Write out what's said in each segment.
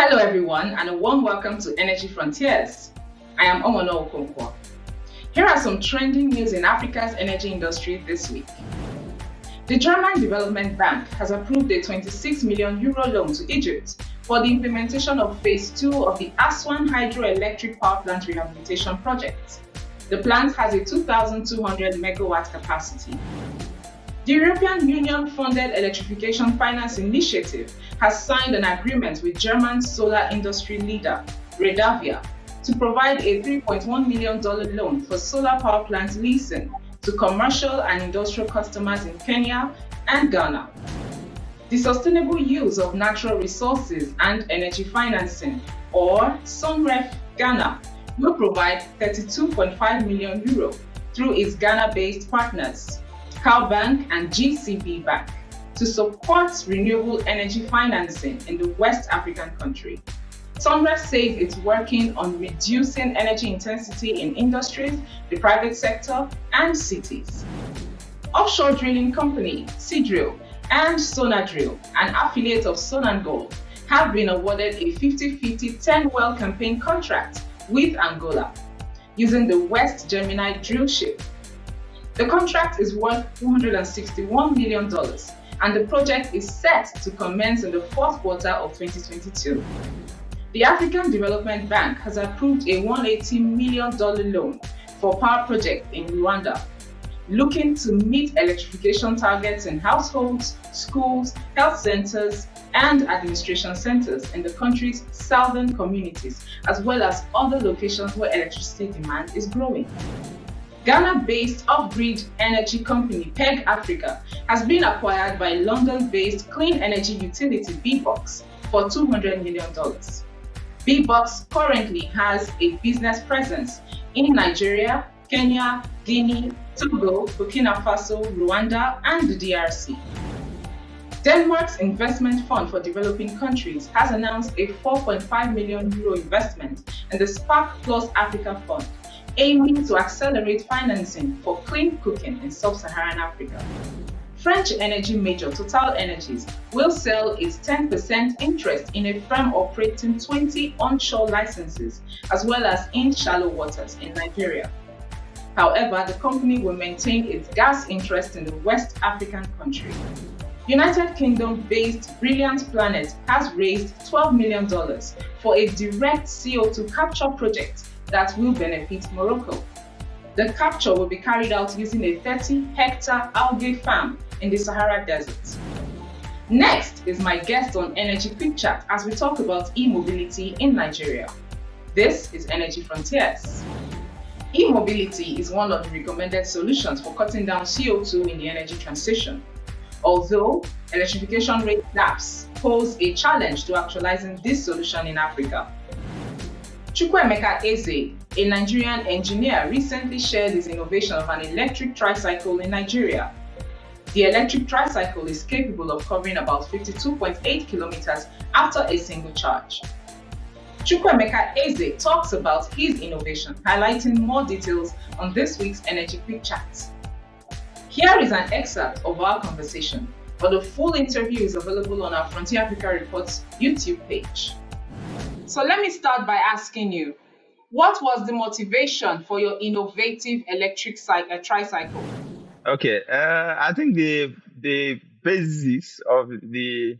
Hello everyone and a warm welcome to Energy Frontiers. I am Omono Okonkwo. Here are some trending news in Africa's energy industry this week. The German Development Bank has approved a €26 million loan to Egypt for the implementation of Phase 2 of the Aswan hydroelectric power plant rehabilitation project. The plant has a 2,200 megawatt capacity. The European Union-funded Electrification Finance Initiative has signed an agreement with German solar industry leader, Redavia, to provide a $3.1 million loan for solar power plant leasing to commercial and industrial customers in Kenya and Ghana. The Sustainable Use of Natural Resources and Energy Financing, or SUNREF Ghana, will provide €32.5 million through its Ghana-based partners, Bank and GCB Bank, to support renewable energy financing in the West African country. SUNREF says it's working on reducing energy intensity in industries, the private sector, and cities. Offshore drilling company Seadrill and Sonadrill, an affiliate of Sonangol, have been awarded a 50-50 10-well campaign contract with Angola using the West Gemini drill ship. The contract is worth $461 million, and the project is set to commence in the fourth quarter of 2022. The African Development Bank has approved a $180 million loan for power project in Rwanda, looking to meet electrification targets in households, schools, health centers, and administration centers in the country's southern communities, as well as other locations where electricity demand is growing. Ghana-based off-grid energy company PEG Africa has been acquired by London-based clean energy utility BBOX for $200 million. BBOX currently has a business presence in Nigeria, Kenya, Guinea, Togo, Burkina Faso, Rwanda, and the DRC. Denmark's Investment Fund for Developing Countries has announced a €4.5 million investment in the Spark Plus Africa Fund, aiming to accelerate financing for clean cooking in sub-Saharan Africa. French energy major TotalEnergies will sell its 10% interest in a firm operating 20 onshore licenses, as well as in shallow waters in Nigeria. However, the company will maintain its gas interest in the West African country. United Kingdom-based Brilliant Planet has raised $12 million for a direct CO2 capture project that will benefit Morocco. The capture will be carried out using a 30-hectare algae farm in the Sahara Desert. Next is my guest on Energy Quick Chat as we talk about e-mobility in Nigeria. This is Energy Frontiers. E-mobility is one of the recommended solutions for cutting down CO2 in the energy transition. Although electrification rate gaps pose a challenge to actualizing this solution in Africa. Chukwuemeka Eze, a Nigerian engineer, recently shared his innovation of an electric tricycle in Nigeria. The electric tricycle is capable of covering about 52.8 kilometers after a single charge. Chukwuemeka Eze talks about his innovation, highlighting more details on this week's Energy Quick Chat. Here is an excerpt of our conversation, but the full interview is available on our Frontier Africa Reports YouTube page. So let me start by asking you, what was the motivation for your innovative electric tricycle? Okay, I think the basis of the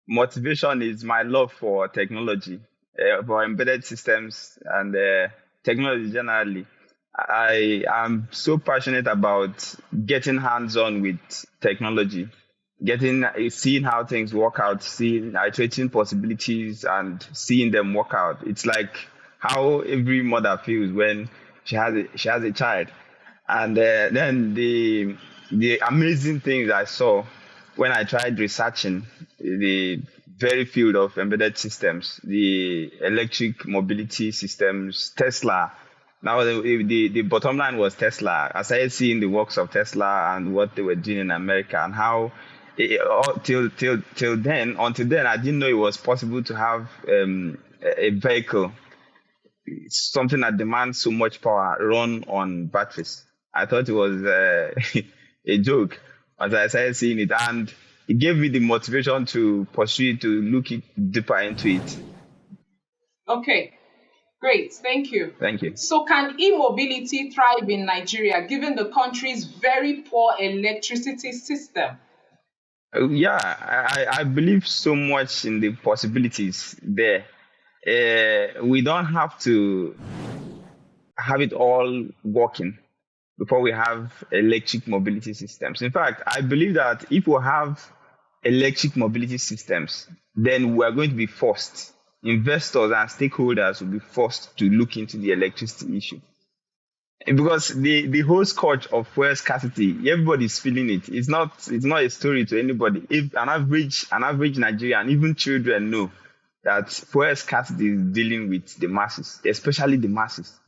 motivation is my love for technology, for embedded systems and technology generally. I am so passionate about getting hands-on with technology, seeing how things work out, iterating possibilities and seeing them work out. It's like how every mother feels when she has a child. And then the amazing things I saw when I tried researching the very field of embedded systems, the electric mobility systems, Tesla. Now the bottom line was Tesla. I started seeing the works of Tesla and what they were doing in America and how until then, I didn't know it was possible to have a vehicle, something that demands so much power, run on batteries. I thought it was a joke as I started seeing it, and it gave me the motivation to pursue it, to look deeper into it. Okay, great. Thank you. Thank you. So, can e-mobility thrive in Nigeria given the country's very poor electricity system? Yeah, I believe so much in the possibilities there. We don't have to have it all working before we have electric mobility systems. In fact, I believe that if we have electric mobility systems, then we are going to be forced, investors and stakeholders will be forced to look into the electricity issue. Because the whole scourge of fuel scarcity, everybody's feeling it. It's not a story to anybody. If an average Nigerian, even children know that fuel scarcity is dealing with the masses, especially the masses.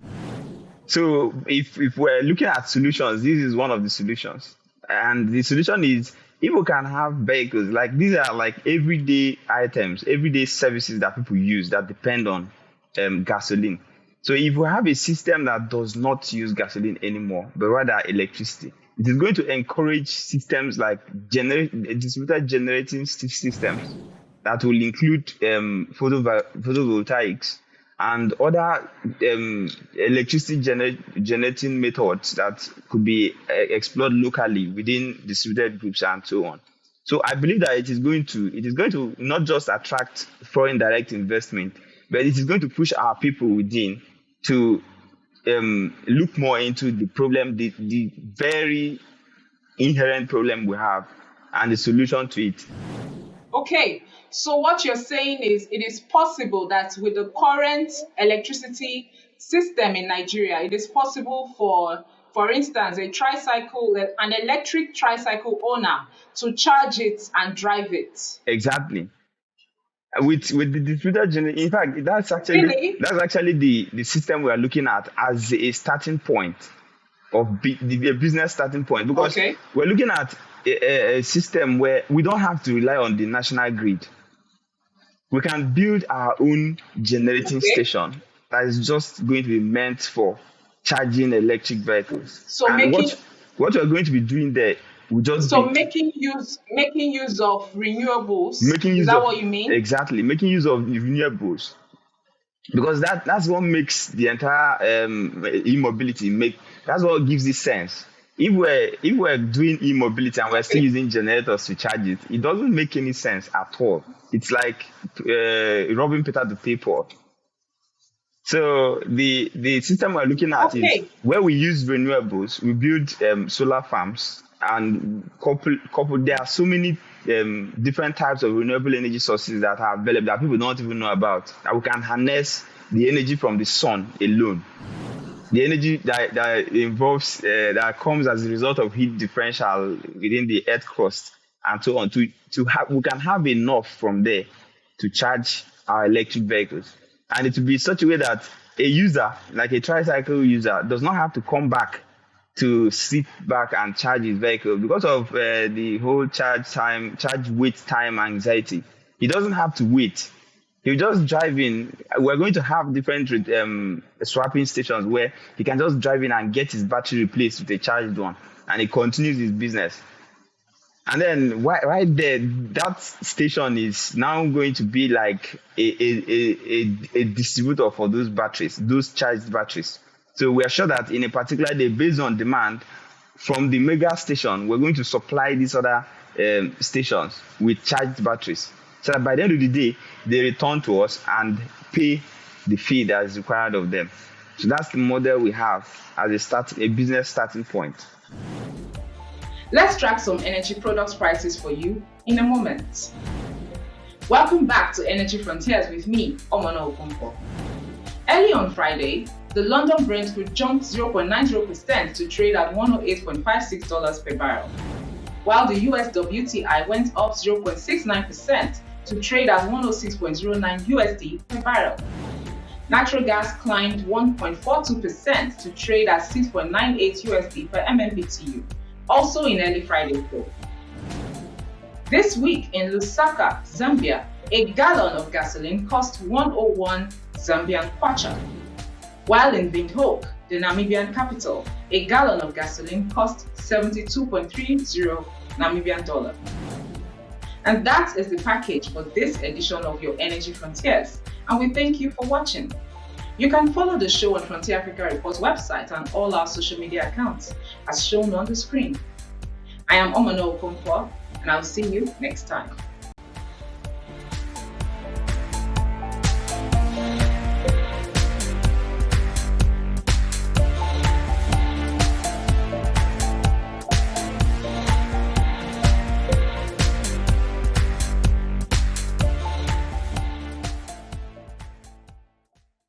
So if we're looking at solutions, this is one of the solutions. And the solution is if we can have vehicles, like these are like everyday items, everyday services that people use that depend on gasoline. So if we have a system that does not use gasoline anymore, but rather electricity, it is going to encourage systems like distributed generating systems that will include photovoltaics and other electricity generating methods that could be explored locally within distributed groups and so on. So I believe that it is going to not just attract foreign direct investment, but it is going to push our people within to look more into the problem, the very inherent problem we have, and the solution to it. Okay, so what you're saying is it is possible that with the current electricity system in Nigeria, it is possible for instance, an electric tricycle owner to charge it and drive it. Exactly. With the distributed generation, in fact, Really? that's actually the system we are looking at as a starting point of the business starting point, because Okay. we're looking at a system where we don't have to rely on the national grid. We can build our own generating Okay. station that is just going to be meant for charging electric vehicles. So And making what we're going to be doing there will just so be making use of renewables. making Is use that of what you mean? exactly making use of renewables, because that's what makes the entire e-mobility make. That's what gives it sense. If we're doing e-mobility and we're still Okay. using generators to charge it, it doesn't make any sense at all. It's like robbing Peter to pay Paul. So the system we're looking at is Okay. where we use renewables, we build solar farms and couple. There are so many different types of renewable energy sources that are available that people don't even know about. That we can harness the energy from the sun alone. The energy that involves that comes as a result of heat differential within the earth crust and so on. We can have enough from there to charge our electric vehicles, and it will be such a way that a user, like a tricycle user, does not have to come back to sit back and charge his vehicle because of the whole charge wait time anxiety. He doesn't have to wait. He'll just drive in. We're going to have different swapping stations where he can just drive in and get his battery replaced with a charged one, and he continues his business. And then right there, that station is now going to be like a distributor for those batteries, those charged batteries. So we are sure that in a particular day, based on demand from the mega station, we're going to supply these other stations with charged batteries. So that by the end of the day, they return to us and pay the fee that is required of them. So that's the model we have as a business starting point. Let's track some energy products prices for you in a moment. Welcome back to Energy Frontiers with me, Omono Okonkwo. Early on Friday, the London Brent crude jumped 0.90% to trade at $108.56 per barrel, while the US WTI went up 0.69% to trade at $106.09 USD per barrel. Natural gas climbed 1.42% to trade at $6.98 USD per MMBTU, also in early Friday close. This week in Lusaka, Zambia, a gallon of gasoline cost 101 Zambian kwacha, while in Windhoek, the Namibian capital, a gallon of gasoline cost 72.30 Namibian dollar. And that is the package for this edition of your Energy Frontiers. and we thank you for watching. You can follow the show on Frontier Africa Report's website and all our social media accounts as shown on the screen. I am Omano Okonkwo, and I'll see you next time.